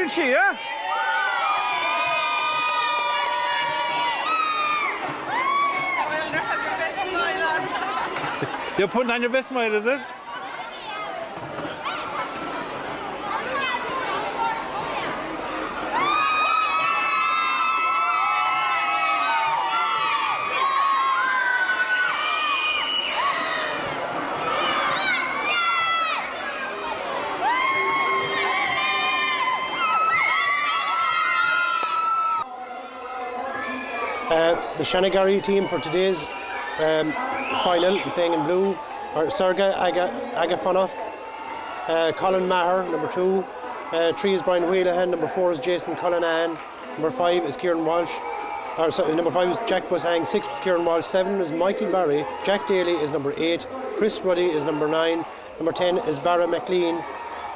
didn't she, yeah? You're putting on your best smile, is it? The Shanagarry team for today's final, playing in blue, are Sergei Agafonov, Colin Maher, number 2, 3 is Brian Wheelahan, number 4 is Jason Cullinan, number 5 is Kieran Walsh, number 5 is Jack Bosang, 6 is Kieran Walsh, 7 is Michael Barry, Jack Daly is number 8, Chris Ruddy is number 9, number 10 is Barra McLean,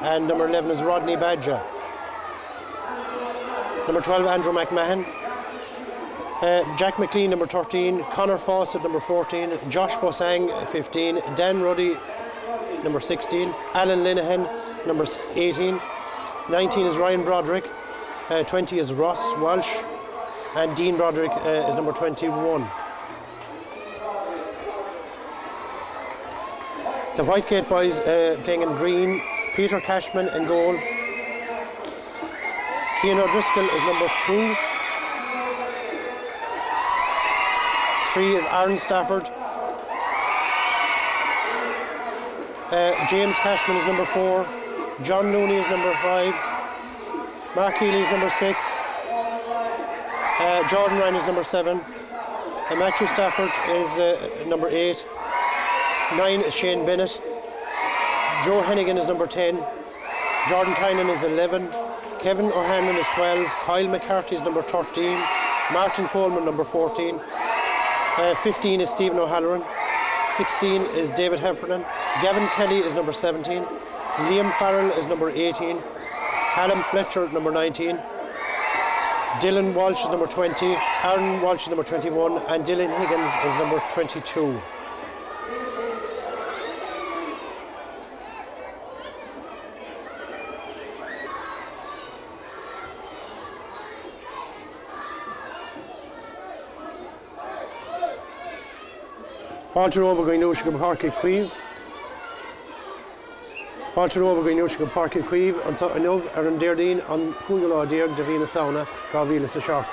and number 11 is Rodney Badger. Number 12, Andrew McMahon. Jack McLean, number 13, Connor Fawcett, number 14, Josh Bosang, 15, Dan Ruddy, number 16, Alan Linehan, number 18, 19 is Ryan Broderick, 20 is Ross Walsh, and Dean Broderick is number 21. The Whitegate boys playing in green, Peter Cashman in goal, Cian O'Driscoll is number 2, 3 is Aaron Stafford. James Cashman is number 4. John Looney is number 5. Mark Healy is number 6. Jordan Ryan is number 7. Matthew Stafford is number 8. 9 is Shane Bennett. Joe Hennigan is number 10. Jordan Tynan is 11. Kevin O'Hanlon is 12. Kyle McCarthy is number 13. Martin Coleman number 14. 15 is Stephen O'Halloran, 16 is David Heffernan, Gavin Kelly is number 17, Liam Farrell is number 18, Callum Fletcher number 19, Dylan Walsh is number 20, Aaron Walsh is number 21, and Dylan Higgins is number 22. Fáilte over going to go Park Cueve. Fáilte over going to go Park Cueve on so enough and Derdine on Kugala Deer Davina Sauna Gavila Short.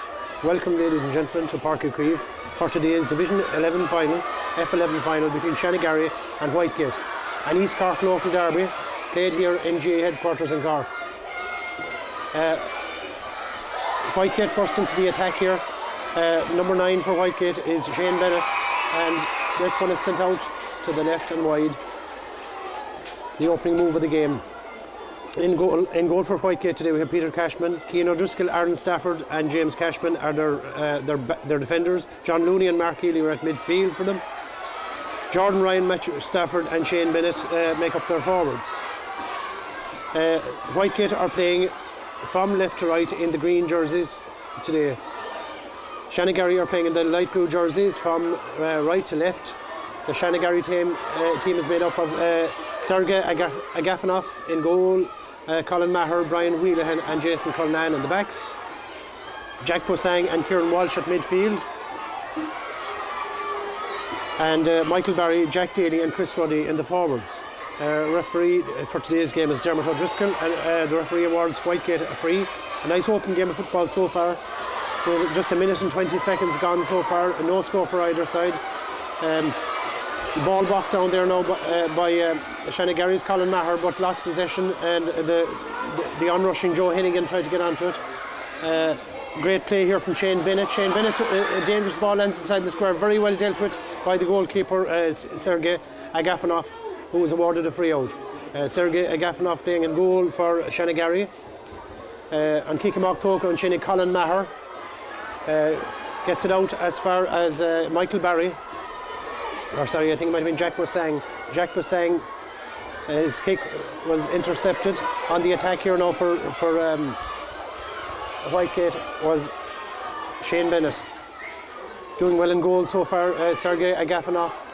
Welcome, ladies and gentlemen, to Park Cueve for today's Division 11 final, F11 final between Shanagarry and Whitegate, an East Cork local derby played here in GA headquarters in Cork. Whitegate first into the attack here. Number 9 for Whitegate is Shane Bennett, and this one is sent out to the left and wide. The opening move of the game. In goal for Whitegate today we have Peter Cashman, Cian O'Driscoll, Aaron Stafford and James Cashman are their defenders. John Looney and Mark Healy are at midfield for them. Jordan Ryan, Matthew Stafford and Shane Bennett make up their forwards. Whitegate are playing from left to right in the green jerseys today. Shanagarry are playing in the light blue jerseys from right to left. The Shanagarry team is made up of Sergei Agafonov in goal, Colin Maher, Brian Wheelahan and Jason Cullinan in the backs. Jack Bosang and Kieran Walsh at midfield. And Michael Barry, Jack Daly and Chris Ruddy in the forwards. Referee for today's game is Dermot O'Driscoll, and the referee awards Whitegate a free. A nice open game of football so far. Just a minute and 20 seconds gone so far, no score for either side. The ball walked down there now by Shanagarry's Colin Maher, but lost possession, and the onrushing Joe Hennigan tried to get onto it. Great play here from Shane Bennett. Shane Bennett, a dangerous ball lands inside the square, very well dealt with by the goalkeeper Sergei Agafonov, who was awarded a free out. Sergei Agafonov playing in goal for Shanagarry. On Kikimok Toko and Shinny Colin Maher. Gets it out as far as Michael Barry, or sorry, I think it might have been Jack Bosang. Jack Bosang, his kick was intercepted. On the attack here now for Whitegate was Shane Bennett. Doing well in goal so far, Sergei Agafonov.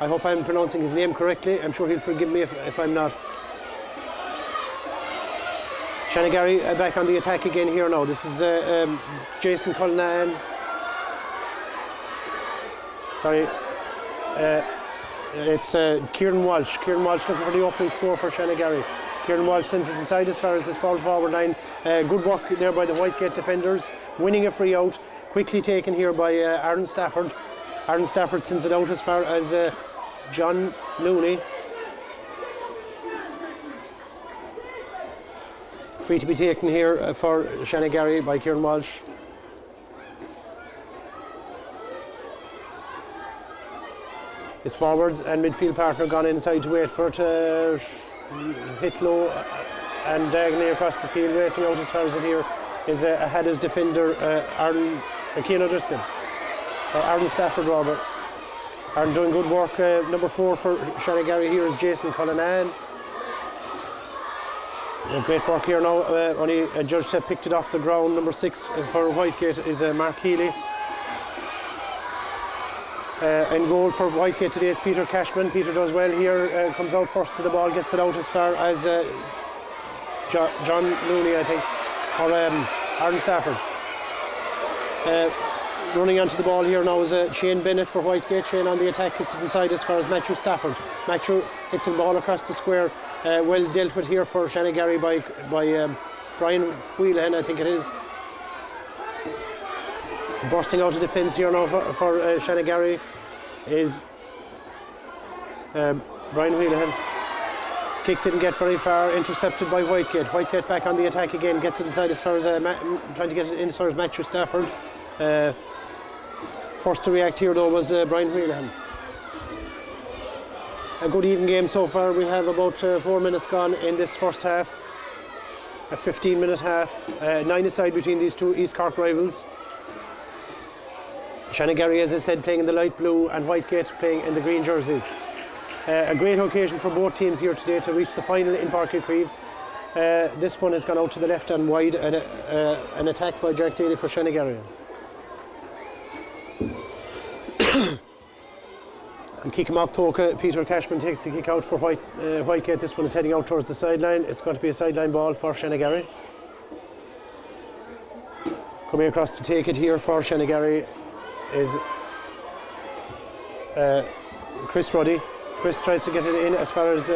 I hope I'm pronouncing his name correctly. I'm sure he'll forgive me if I'm not. Shanagarry back on the attack again here now. This is Jason Cullinan. Sorry. It's Kieran Walsh. Kieran Walsh looking for the opening score for Shanagarry. Kieran Walsh sends it inside as far as his forward line. Good work there by the Whitegate defenders. Winning a free out. Quickly taken here by Aaron Stafford. Aaron Stafford sends it out as far as John Looney. Free to be taken here for Shanagarry by Kieran Walsh. His forwards and midfield partner gone inside to wait for it to hit low and diagonally across the field, racing out as far as it here is ahead his defender Aaron O'Driscoll. Aaron Stafford rather. Aaron doing good work. Number 4 for Shanagarry here is Jason Cullinan. Great work here now. Only just picked it off the ground. Number 6 for Whitegate is Mark Healy. In goal for Whitegate today is Peter Cashman. Peter does well here, comes out first to the ball, gets it out as far as John Looney, I think, or Aaron Stafford. Running onto the ball here now is Shane Bennett for Whitegate. Shane on the attack, gets it inside as far as Matthew Stafford. Matthew hits the ball across the square. Well dealt with here for Shanagarry by Brian Wheelahan, I think it is. Bursting out of defence here now for Shanagarry is Brian Wheelahan. His kick didn't get very far, intercepted by Whitegate. Whitegate back on the attack again, gets it inside as far as trying to get it in as far as Matthew Stafford. First to react here though was Brian Wheelahan. A good even game so far. We have about 4 minutes gone in this first half. A 15-minute half. 9-a-side between these two East Cork rivals. Shanagarry, as I said, playing in the light blue and Whitegate playing in the green jerseys. A great occasion for both teams here today to reach the final in Páirc Uí Chaoimh. This one has gone out to the left and wide, and an attack by Jack Daly for Shanagarry. And kick him out, Peter Cashman takes the kick out for Whitegate. This one is heading out towards the sideline. It's going to be a sideline ball for Shanagarry. Coming across to take it here for Shanagarry is Chris Ruddy. Chris tries to get it in as far as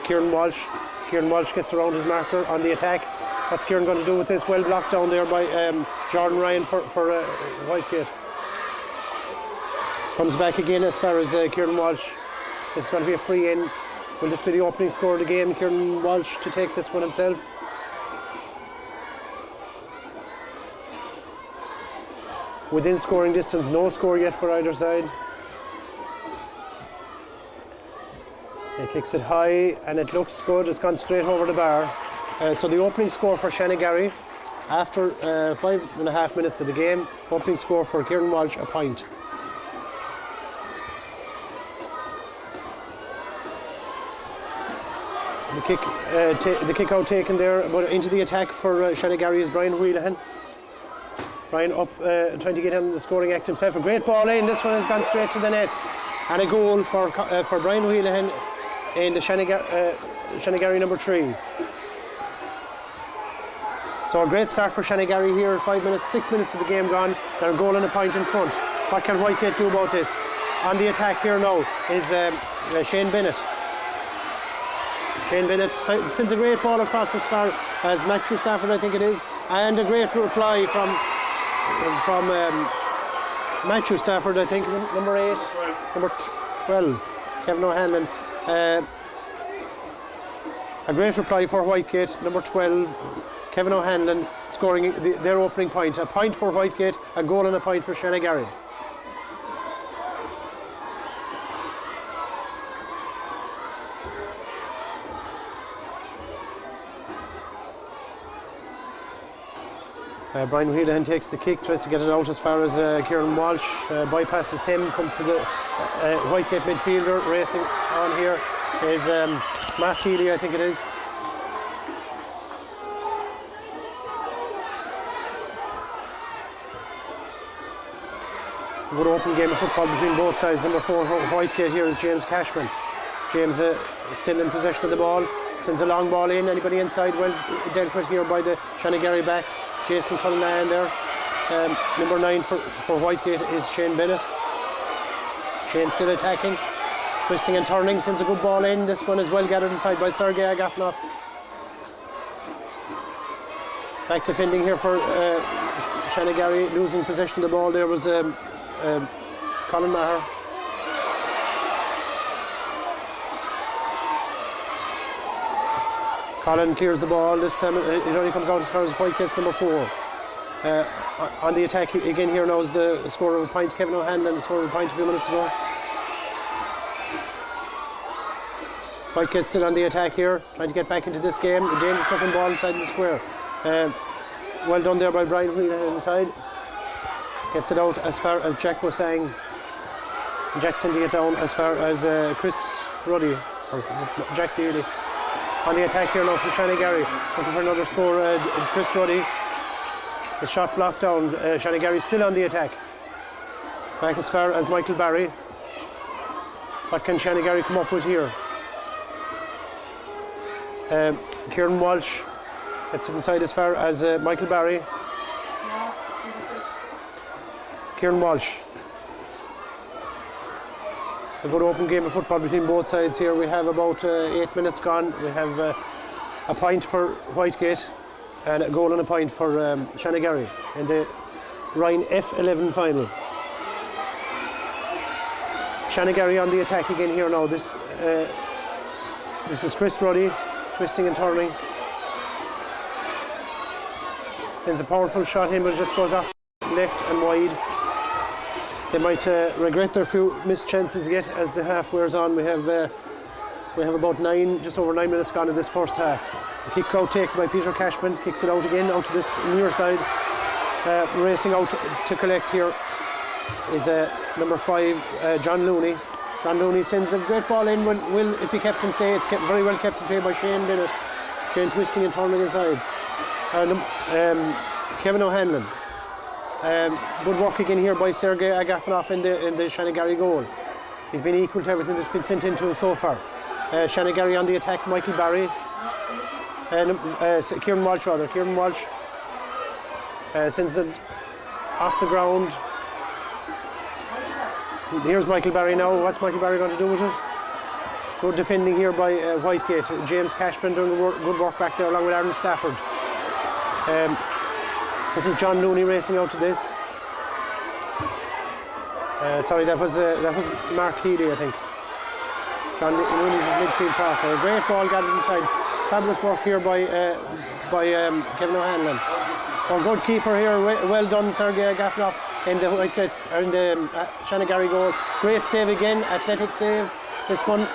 Kieran Walsh. Kieran Walsh gets around his marker on the attack. What's Kieran going to do with this? Well blocked down there by Jordan Ryan for Whitegate. Comes back again as far as Kieran Walsh. This is going to be a free in. Will this be the opening score of the game? Kieran Walsh to take this one himself. Within scoring distance, no score yet for either side. He kicks it high and it looks good. It's gone straight over the bar. So the opening score for Shanagarry after 5.5 minutes of the game. Opening score for Kieran Walsh, a point. The kick out taken there, but into the attack for Shanagarry is Brian Wheelahan. Brian up, trying to get him the scoring act himself. A great ball in. This one has gone straight to the net, and a goal for Brian Wheelahan in the Shanagarry number 3. So a great start for Shanagarry here. 6 minutes of the game gone. They're a goal and a point in front. What can Whitegate do about this? On the attack here now is Shane Bennett. Shane Bennett sends a great ball across as far as Matthew Stafford, I think it is, and a great reply from Matthew Stafford, I think, number 8, number 12, Kevin O'Hanlon. A great reply for Whitegate, number 12, Kevin O'Hanlon, scoring their opening point. A point for Whitegate, a goal and a point for Shanagarry. Brian Wheelahan takes the kick, tries to get it out as far as Kieran Walsh, bypasses him, comes to the Whitegate midfielder, racing on here is Mark Healy, I think it is. Good open game of football between both sides. Number 4 Whitegate here is James Cashman. James still in possession of the ball. Sends a long ball in. Anybody inside? Well dealt with here by the Shanagarry backs. Jason Cullinane there. Number 9 for Whitegate is Shane Bennett. Shane still attacking. Twisting and turning. Sends a good ball in. This one is well gathered inside by Sergei Agafonov. Back defending here for Shanagarry. Losing possession of the ball there was Colin Maher. Colin clears the ball. This time it only comes out as far as Whitegate's number 4. On the attack again here now is the scorer of a point, Kevin O'Hanlon, scored a point a few minutes ago. Whitegate's still on the attack here, trying to get back into this game. A dangerous looking ball inside the square. Well done there by Brian Whelan inside. Gets it out as far as Jack Bossang. Jack sending it down as far as Chris Ruddy, or is it Jack Daly. On the attack here now for Shanagarry, looking for another score. Chris Ruddy. The shot blocked down. Shanagarry still on the attack. Back as far as Michael Barry. What can Shanagarry come up with here? Kieran Walsh gets it inside as far as Michael Barry. Kieran Walsh. A good open game of football between both sides here. We have about 8 minutes gone. We have a point for Whitegate and a goal and a point for Shanagarry in the Ryan F11 final. Shanagarry on the attack again here now. This is Chris Ruddy, twisting and turning. Sends a powerful shot in, but it just goes off left and wide. They might regret their few missed chances yet as the half wears on. We have about just over 9 minutes gone in this first half. A kick out taken by Peter Cashman, kicks it out again out to this near side. Racing out to collect here is number 5, John Looney. John Looney sends a great ball in. Will it be kept in play? It's kept very well kept in play by Shane Bennett. Shane twisting and turning inside. Kevin O'Hanlon. Good work again here by Sergei Agafonov in the Shanagarry goal. He's been equal to everything that's been sent into him so far. Shanagarry on the attack, Michael Barry. Kieran Walsh rather. Kieran Walsh sends it off the ground. Here's Michael Barry now. What's Michael Barry going to do with it? Good defending here by Whitegate. James Cashman doing good work back there along with Aaron Stafford. This is John Looney racing out to this. Sorry, that was Mark Healy, I think. John Looney's his midfield partner. A great ball gathered inside. Fabulous work here by Kevin O'Hanlon. Our good keeper here, well done, Sergei Agafonov in the Whitegate and the Shanagarry goal. Great save again, athletic save. This one,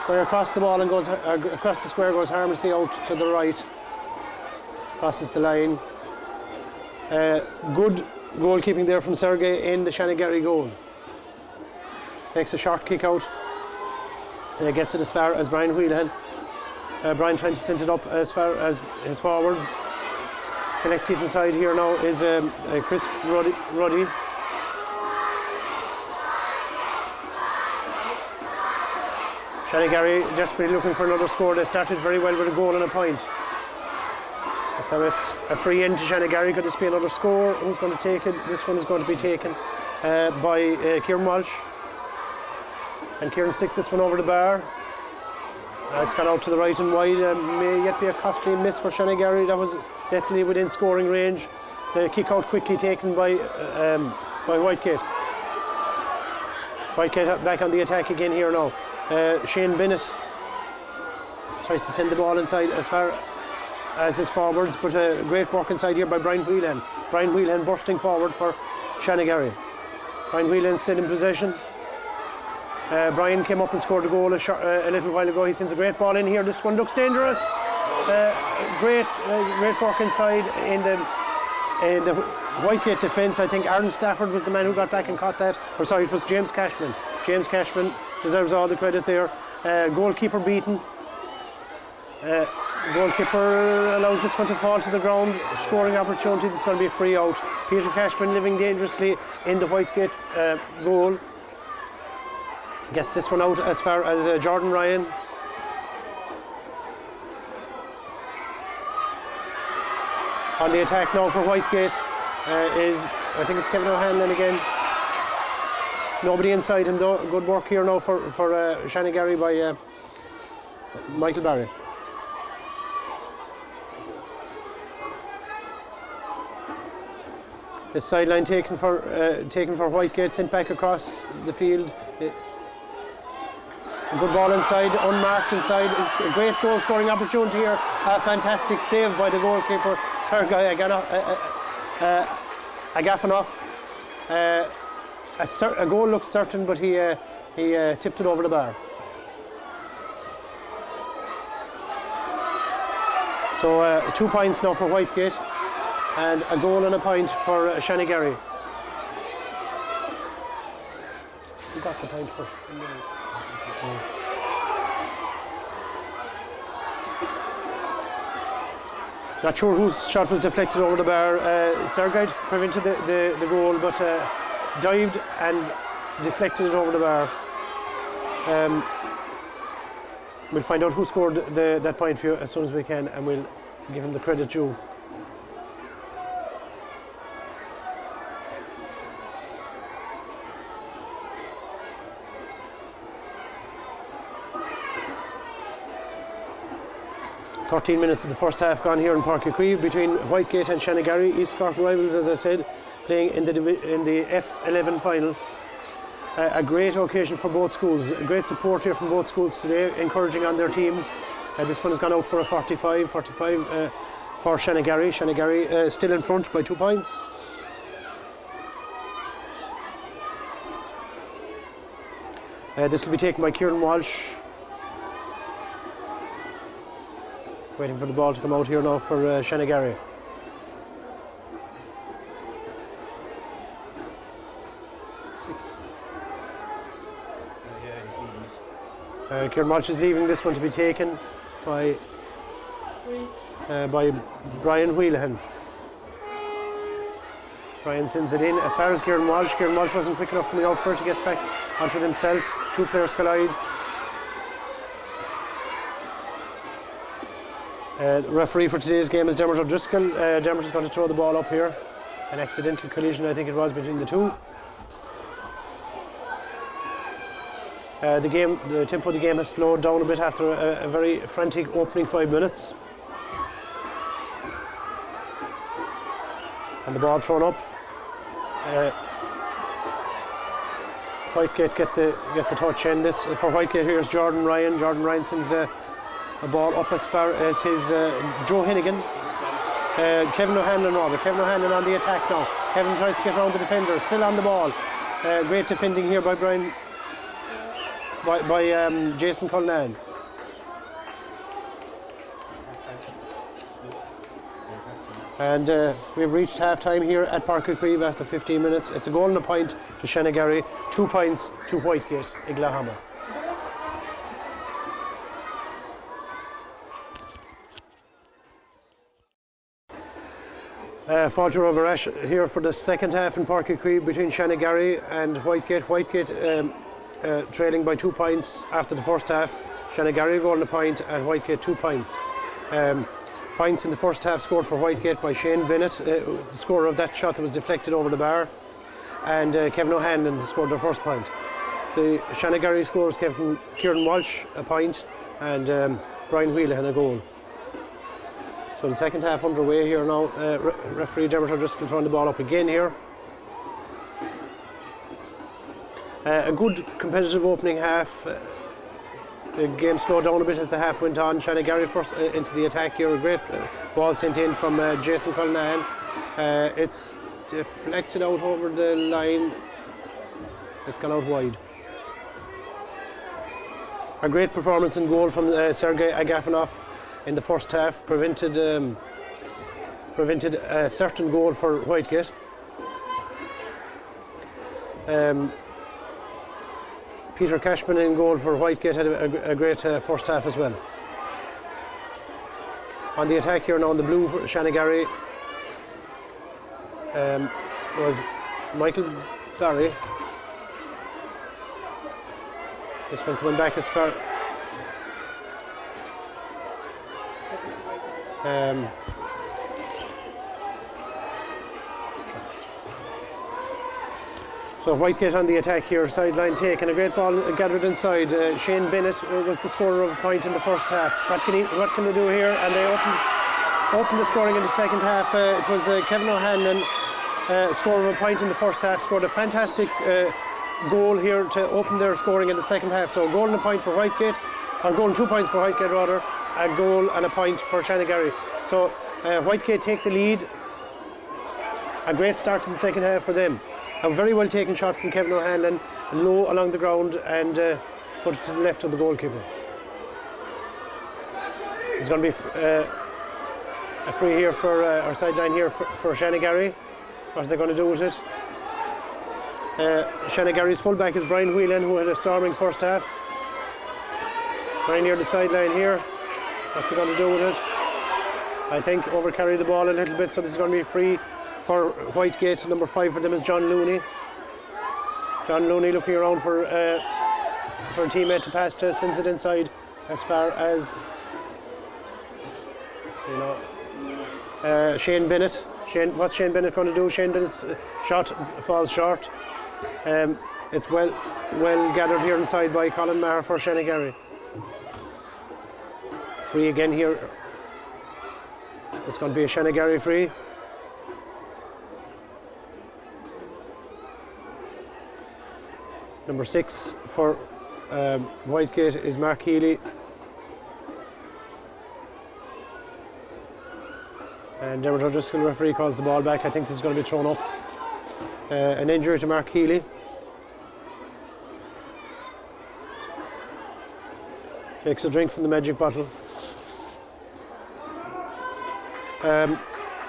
where across the ball and goes across the square, goes harmlessly out to the right. Crosses the line. Good goalkeeping there from Sergei in the Shanagarry goal. Takes a short kick out. Gets it as far as Brian Whelan. Brian trying to send it up as far as his forwards. Collected inside here now is Chris Ruddy. Shanagarry desperately looking for another score. They started very well with a goal and a point. So it's a free in to Shanagarry. Could this be another score? Who's going to take it? This one is going to be taken by Kieran Walsh. And Kieran stick this one over the bar. It's gone out to the right and wide. May yet be a costly miss for Shanagarry. That was definitely within scoring range. The kick out quickly taken by Whitegate. Whitegate back on the attack again here now. Shane Bennett tries to send the ball inside as far as his forwards, but great work inside here by Brian Whelan. Brian Whelan bursting forward for Shanagarry. Brian Whelan still in possession. Brian came up and scored a goal a little while ago. He sends a great ball in here. This one looks dangerous. Great work inside in the Whitegate defence. I think Aaron Stafford was the man who got back and caught that. Or sorry, it was James Cashman. James Cashman deserves all the credit there. Goalkeeper beaten. Goalkeeper allows this one to fall to the ground. Scoring opportunity. This is going to be a free out. Peter Cashman living dangerously in the Whitegate goal. Gets this one out as far as Jordan Ryan. On the attack now for Whitegate is, I think it's Kevin O'Hanlon again. Nobody inside him though. Good work here now for Shanagarry by Michael Barry. The sideline taken for Whitegate, sent back across the field. A good ball inside, unmarked inside. It's a great goal scoring opportunity here. A fantastic save by the goalkeeper, Sergei Agafanov. A goal looked certain, but he tipped it over the bar. So 2 points now for Whitegate, and a goal and a point for Shanagarry. Who got the point first? Not sure whose shot was deflected over the bar. Sergei prevented the goal, but dived and deflected it over the bar. We'll find out who scored that point for you as soon as we can, and we'll give him the credit due. "13 minutes of the first half gone here in Páirc Uí Chaoimh between Whitegate and Shanagarry, East Cork rivals, as I said, playing in the F11 final. A great occasion for both schools. A great support here from both schools today, encouraging on their teams. This one has gone out for a 45 for Shanagarry. Shanagarry still in front by 2 points. This will be taken by Kieran Walsh. Waiting for the ball to come out here now for Shanagarry. Kieran Walsh is leaving this one to be taken by Brian Wheelahan. Brian sends it in as far as Kieran Walsh. Kieran Walsh wasn't quick enough coming out for it. He gets back onto it himself. 2 players collide. The referee for today's game is Dermot O'Driscoll. Dermot is going to throw the ball up here. An accidental collision, I think it was, between the two. The tempo of the game has slowed down a bit after a very frantic opening 5 minutes. And the ball thrown up. Whitegate get the touch in. This for Whitegate. Here's Jordan Ryan. Jordan Ryan sends a ball up as far as his Joe Hennigan. Kevin O'Hanlon rather. Kevin O'Hanlon on the attack now. Kevin tries to get around the defender. Still on the ball. Great defending here by Brian. By Jason Cullinan. And we've reached half time here at Páirc Uí Chaoimh after 15 minutes. It's a goal and a point to Shanagarry, 2 points to Whitegate, Iglahama. Fáilte over Ash here for the second half in Páirc Uí Chaoimh between Shanagarry and Whitegate. Whitegate trailing by 2 points after the first half. Shanagarry goal and a point, and Whitegate 2 points. Points in the first half scored for Whitegate by Shane Bennett, the scorer of that shot that was deflected over the bar, and Kevin O'Hanlon scored their first point. The Shanagarry scores came from Kieran Walsh, a point, and Brian Wheelahan, a goal. So the second half underway here now. Referee Dermot O'Driscoll throwing the ball up again here. A good competitive opening half. The game slowed down a bit as the half went on. Shanagarry first into the attack here. A great ball sent in from Jason Cullinan. It's deflected out over the line. It's gone out wide. A great performance in goal from Sergei Agafanov in the first half. Prevented a certain goal for Whitegate. Peter Cashman in goal for Whitegate had a great first half as well. On the attack here now in the blue for Shanagarry was Michael Barry. This one coming back as far. So Whitegate on the attack here, sideline taken, a great ball gathered inside. Shane Bennett was the scorer of a point in the first half. What can they do here? And they opened the scoring in the second half. It was Kevin O'Hanlon, scorer of a point in the first half, scored a fantastic goal here to open their scoring in the second half. So a goal and a point for Whitegate, or goal and 2 points for Whitegate rather, a goal and a point for Shanagarry. So Whitegate take the lead. A great start to the second half for them. A very well taken shot from Kevin O'Hanlon, low along the ground, and put it to the left of the goalkeeper. There's going to be a free here for our sideline here for Shanagarry. What are they going to do with it? Shanagarry's fullback is Brian Whelan, who had a storming first half. Right near the sideline here. What's he going to do with it? I think overcarry the ball a little bit, so this is going to be free for Whitegate. Number 5 for them is John Looney. John Looney looking around for a teammate to pass to, sends it inside as far as Shane Bennett. What's Shane Bennett going to do? Shane Bennett's shot falls short. It's well gathered here inside by Colin Maher for Shanagarry. Free again here. It's going to be a Shanagarry free. Number 6 for Whitegate is Mark Healy. And Dermot O'Driscoll, referee, calls the ball back. I think this is going to be thrown up. An injury to Mark Healy. Takes a drink from the magic bottle.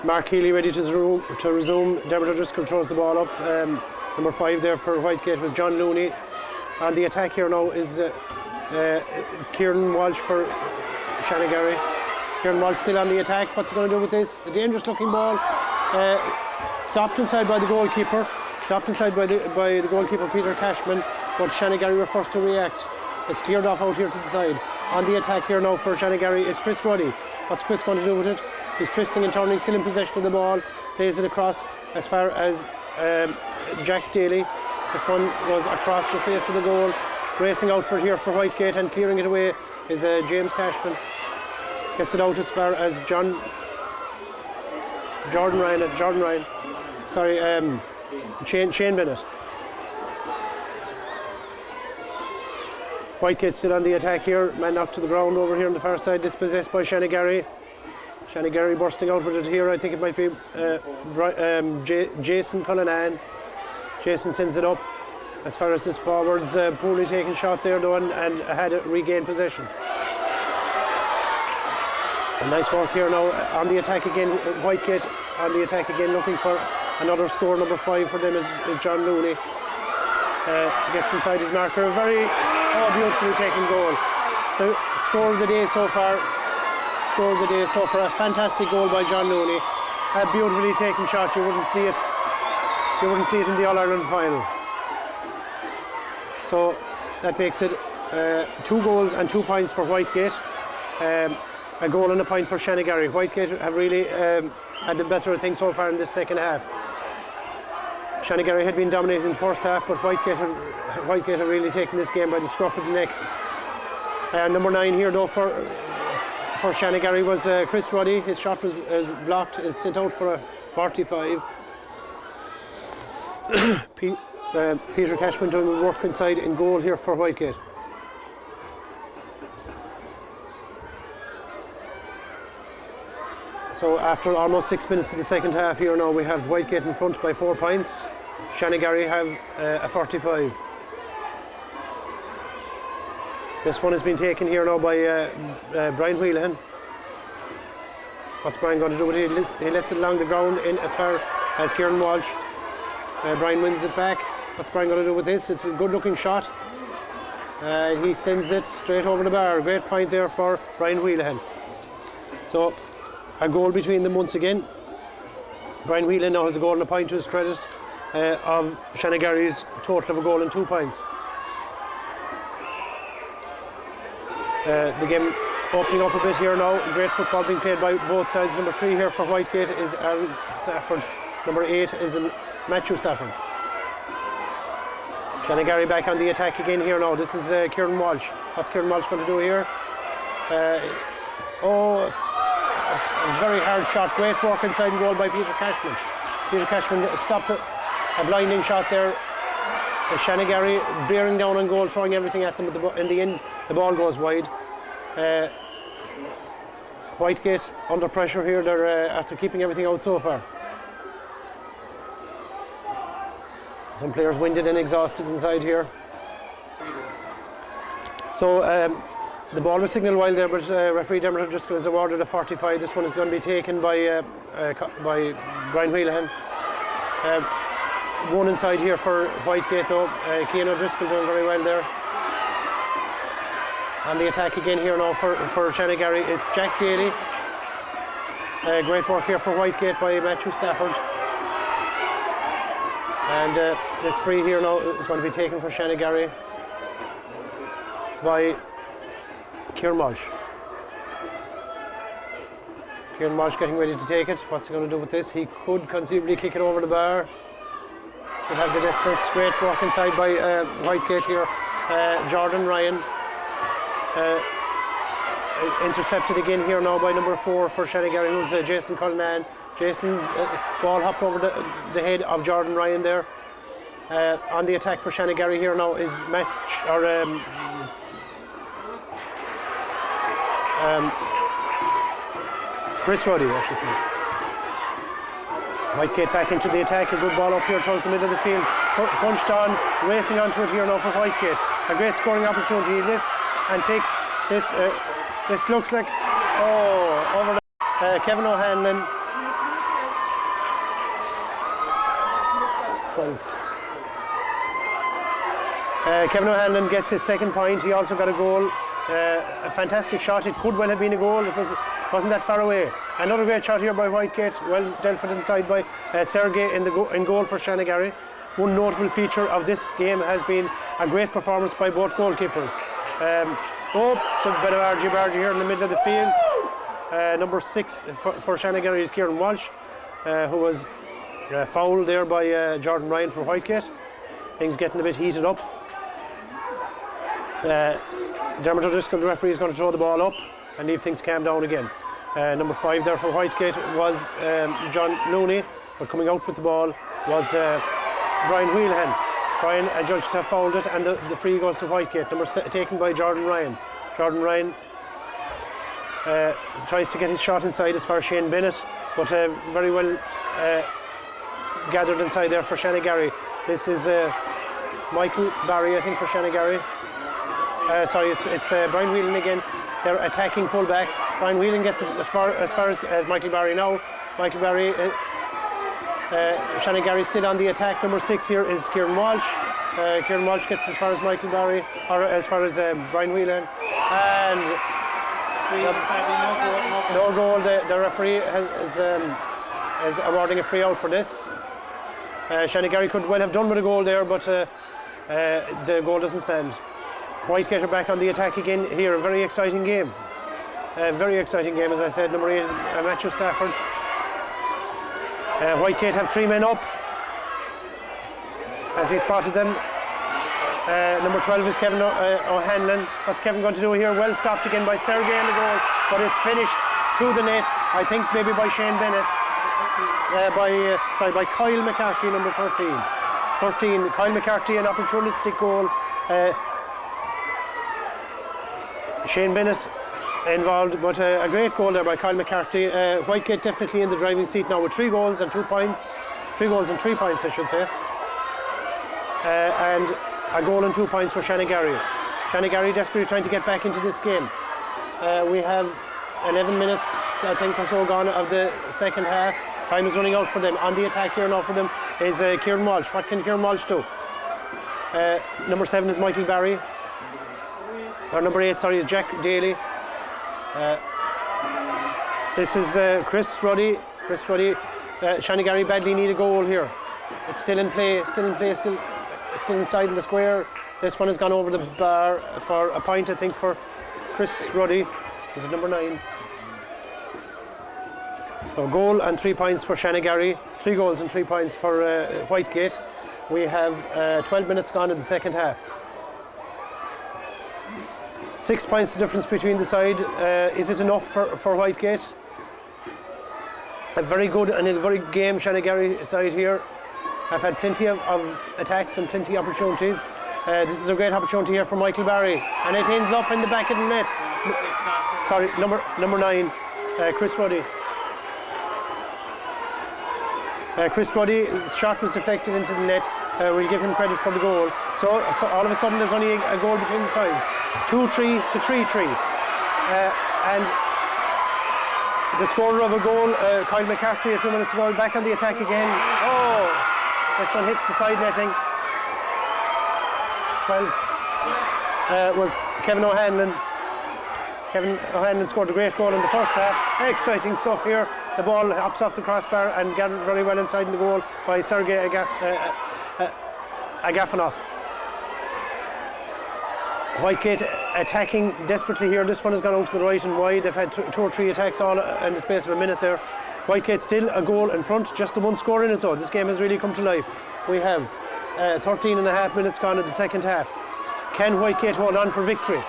Mark Healy ready to resume. Dermot O'Driscoll throws the ball up. Number 5 there for Whitegate was John Looney. On the attack here now is Kieran Walsh for Shanagarry. Kieran Walsh still on the attack. What's he going to do with this? A dangerous looking ball. Stopped inside by the goalkeeper. Stopped inside by the goalkeeper Peter Cashman. But Shanagarry were first to react. It's cleared off out here to the side. On the attack here now for Shanagarry is Chris Ruddy. What's Chris going to do with it? He's twisting and turning, still in possession of the ball. Plays it across as far as Jack Daly. This one was across the face of the goal. Racing out for it here for Whitegate and clearing it away is James Cashman. Gets it out as far as Jordan Ryan. Sorry, Shane Bennett. Whitegate still on the attack here. Man knocked to the ground over here on the far side, dispossessed by Shanagarry. Shanagarry bursting out with it here. I think it might be Jason Cullinan. Jason sends it up as far as his forwards. Poorly taken shot there though, and had regained possession. A nice work here now on the attack again. Whitegate on the attack again, looking for another score. Number 5 for them is John Looney. Gets inside his marker. A very beautifully taken goal. The score of the day so far. A fantastic goal by John Looney. A beautifully taken shot. You wouldn't see it in the All-Ireland final. So that makes it 2 goals and 2 points for Whitegate. A goal and a point for Shanagarry. Whitegate have really had the better of things so far in this second half. Shanagarry had been dominating in the first half, but Whitegate have really taken this game by the scruff of the neck. Number 9 here though for Shanagarry was Chris Ruddy. His shot was blocked. It's sent out for a 45. Peter Cashman doing the work inside in goal here for Whitegate. So after almost 6 minutes of the second half here now, we have Whitegate in front by 4 points. Shanagarry have a 45. This one has been taken here now by Brian Whelan. What's Brian going to do with it? He lets it along the ground in as far as Kieran Walsh. Brian wins it back. What's Brian going to do with this? It's a good looking shot. He sends it straight over the bar. Great point there for Brian Whelan. So a goal between them once again. Brian Whelan now has a goal and a point to his credit of Shanagarry's total of a goal and 2 points. The game opening up a bit here now. Great football being played by both sides. Number 3 here for Whitegate is Aaron Stafford. Number 8 is Matthew Stafford. Shanagarry back on the attack again here now. This is Kieran Walsh. What's Kieran Walsh going to do here? A very hard shot. Great work inside goal by Peter Cashman. Peter Cashman stopped a blinding shot there. Shanagarry bearing down on goal, throwing everything at them. In the end, the ball goes wide. Whitegate under pressure here. They're after keeping everything out so far. Some players winded and exhausted inside here. So the ball was signalled while there, but referee Dermot O'Driscoll has awarded a 45. This one is going to be taken by Brian Wheelahan. One inside here for Whitegate though. Cian O'Driscoll doing very well there. On the attack again here now for Shanagarry is Jack Daly. Great work here for Whitegate by Matthew Stafford. And this free here now is going to be taken for Shanagarry by Kieran Walsh. Kieran Walsh getting ready to take it. What's he going to do with this? He could conceivably kick it over the bar. Should have the distance. Great work inside by Whitegate here. Jordan Ryan. Intercepted again here now by number 4 for Shanagarry, who's Jason Cullinan. Jason's ball hopped over the head of Jordan Ryan there. On the attack for Shanagarry here now is Chris Roddy, I should say. Whitegate back into the attack. A good ball up here towards the middle of the field. Punched on, racing onto it here now for Whitegate. A great scoring opportunity. He lifts and picks this. This looks like over the Kevin O'Hanlon. 12. Kevin O'Hanlon gets his second point. He also got a goal. A fantastic shot. It could well have been a goal. It wasn't that far away. Another great shot here by Whitegate. Well dealt with inside by Sergey in goal for Shanagarry. One notable feature of this game has been a great performance by both goalkeepers. Some bit of argy-bargy here in the middle of the field. Number 6 for Shanagarry is Kieran Walsh, who was fouled there by Jordan Ryan for Whitegate. Things getting a bit heated up. Dermot O'Driscoll, the referee, is going to throw the ball up and leave things calm down again. Number 5 there for Whitegate was John Looney, but coming out with the ball was Brian Wheelahan. Brian adjudged to have fouled it, and the free goes to Whitegate. Taken by Jordan Ryan. Jordan Ryan tries to get his shot inside as far as Shane Bennett, but very well gathered inside there for Shanagarry. This is Michael Barry, I think, for Shanagarry. Sorry, it's Brian Whelan again. They're attacking full back. Brian Whelan gets it as far as Michael Barry now. Michael Barry. Shanagarry still on the attack. Number 6 here is Kieran Walsh. Kieran Walsh gets as far as Michael Barry, or as far as Brian Whelan. And no goal. The referee is awarding a free out for this. Shanagarry could well have done with a goal there, but the goal doesn't stand. Whitegate are back on the attack again here. A very exciting game. Very exciting game, as I said. Number 8 is Matthew Stafford. Whitegate have 3 men up as he spotted them. Number 12 is Kevin O'Hanlon. What's Kevin going to do here? Well stopped again by Sergey in the goal, but it's finished to the net. I think maybe by Shane Bennett. By Kyle McCarthy, number 13. Kyle McCarthy, an opportunistic goal. Shane Bennett involved, but a great goal there by Kyle McCarthy. Whitegate definitely in the driving seat now with 3 goals and 2 points. 3 goals and 3 points, I should say. And a goal and 2 points for Shanagarry. Shanagarry desperately trying to get back into this game. We have 11 minutes, I think, or so gone of the second half. Time is running out for them. On the attack here now for them is Kieran Walsh. What can Kieran Walsh do? Number 7 is Michael Barry. Or number 8, sorry, is Jack Daly. This is Chris Ruddy. Shanagarry badly need a goal here. It's still in play, still inside in the square. This one has gone over the bar for a point, I think, for Chris Ruddy. Is it number 9? So goal and 3 points for Shanagarry. 3 goals and 3 points for Whitegate. We have 12 minutes gone in the second half. 6 points difference between the side. Is it enough for Whitegate? A very good and a very game Shanagarry side here. I've had plenty of attacks and plenty of opportunities. This is a great opportunity here for Michael Barry, and it ends up in the back of the net. Sorry, number 9, Chris Ruddy. Chris Ruddy's shot was deflected into the net. We'll give him credit for the goal. So all of a sudden there's only a goal between the sides. 2-3 to 3-3. And the scorer of a goal, Kyle McCarthy, a few minutes ago, back on the attack again. Oh, this one hits the side netting. 12 was Kevin O'Hanlon. Kevin O'Hanlon scored a great goal in the first half. Exciting stuff here. The ball hops off the crossbar and gathered very well inside the goal by Sergei Agafonov. Whitegate attacking desperately here. This one has gone out to the right and wide. They've had 2 or 3 attacks all in the space of a minute there. Whitegate still a goal in front, just the one score in it though. This game has really come to life. We have 13 and a half minutes gone in the second half. Can Whitegate hold on for victory?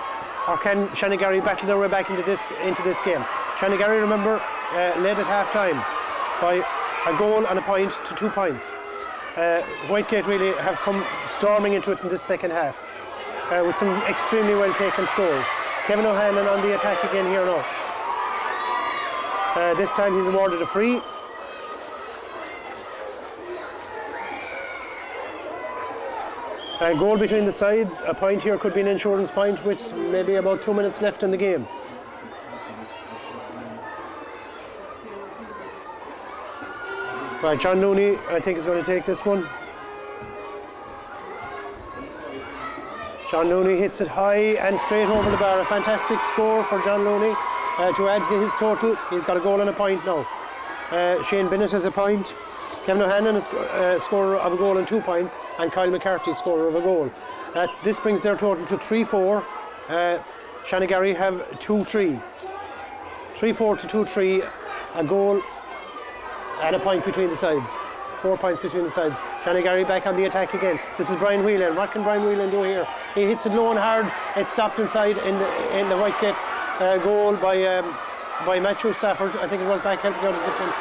Or can Shanagarry battle their way back into this game? Shanagarry, remember, led at half time by a goal and a point to 2 points. Whitegate really have come storming into it in this second half with some extremely well taken scores. Kevin O'Hanlon on the attack again here now. This time he's awarded a free. A goal between the sides. A point here could be an insurance point with maybe about 2 minutes left in the game. Right, John Looney, I think, is going to take this one. John Looney hits it high and straight over the bar. A fantastic score for John Looney to add to his total. He's got a goal and a point now. Shane Bennett has a point. Kevin O'Hanlon is scorer of a goal and 2 points, and Kyle McCarthy scorer of a goal. This brings their total to 3-4. Shanagarry have 2-3. 3-4 to 2-3, a goal and a point between the sides. 4 points between the sides. Shanagarry back on the attack again. This is Brian Whelan. What can Brian Whelan do here? He hits it low and hard. It's stopped inside in the Whitegate goal by Matthew Stafford. I think it was back helping out as a point.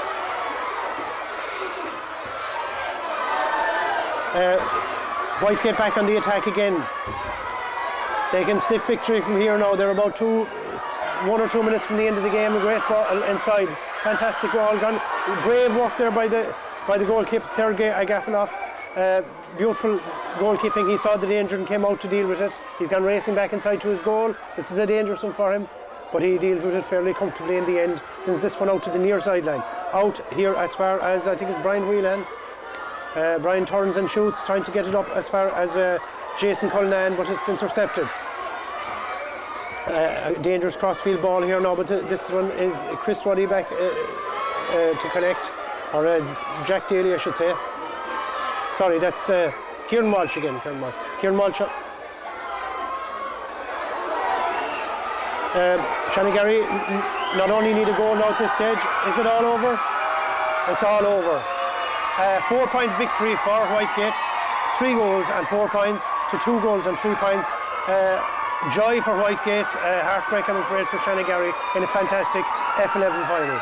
Whitegate back on the attack again. They can sniff victory from here now. They're about 1 or 2 minutes from the end of the game. A great ball inside. Fantastic ball gone. Brave work there by the goalkeeper Sergei Agafonov. Beautiful goalkeeping. He saw the danger and came out to deal with it. He's gone racing back inside to his goal. This is a dangerous one for him, but he deals with it fairly comfortably in the end. Sends this one out to the near sideline. Out here as far as I think it's Brian Whelan. Brian turns and shoots, trying to get it up as far as Jason Cullinan, but it's intercepted. A dangerous crossfield ball here now, but this one is Chris Ruddy back to connect, or Jack Daly, I should say. Sorry, that's Kieran Walsh again. Kieran Walsh. Shanagarry not only need a goal now at this stage. Is it all over? It's all over. 4-point victory for Whitegate. 3 goals and 4 points to 2 goals and 3 points. Joy for Whitegate, heartbreak I'm afraid for Shanagarry in a fantastic F11 final.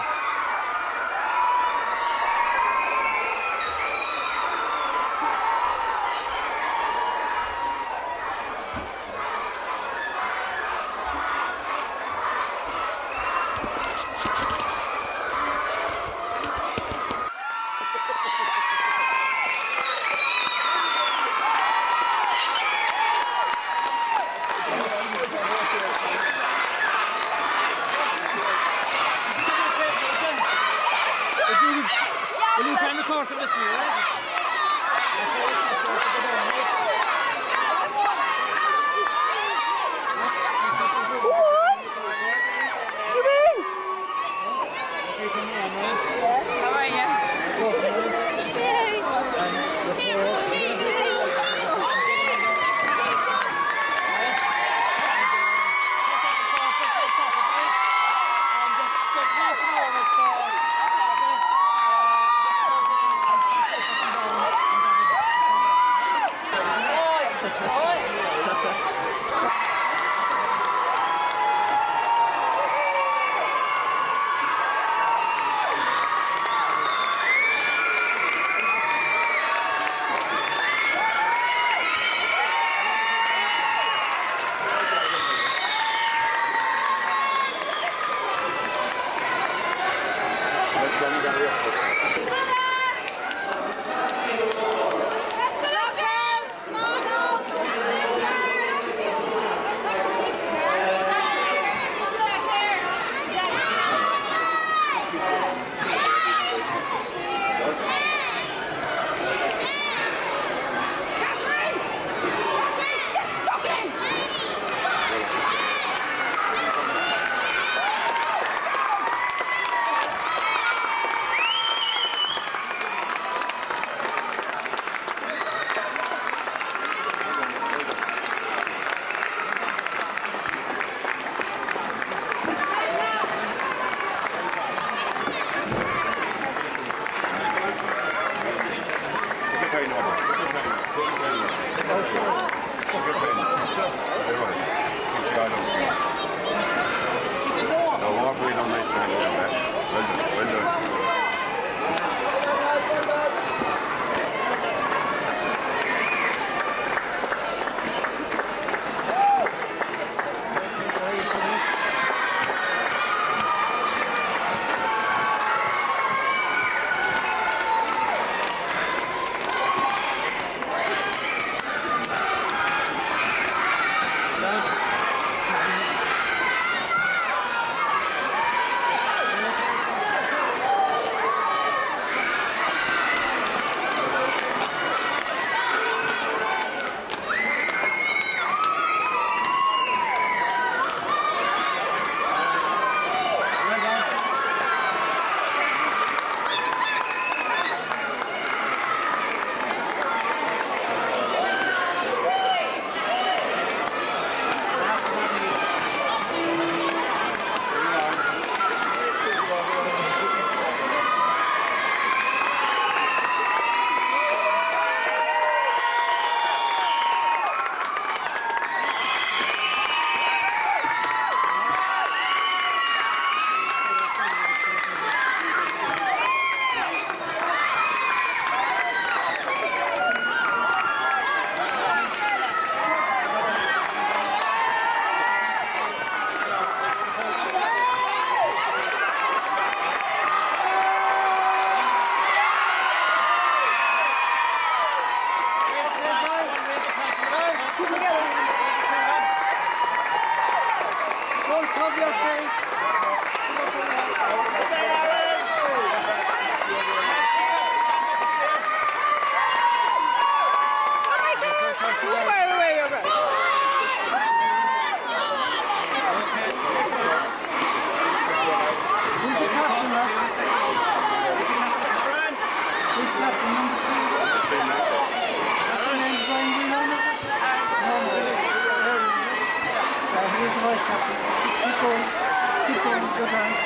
Keep going, good guys.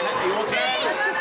Are you okay?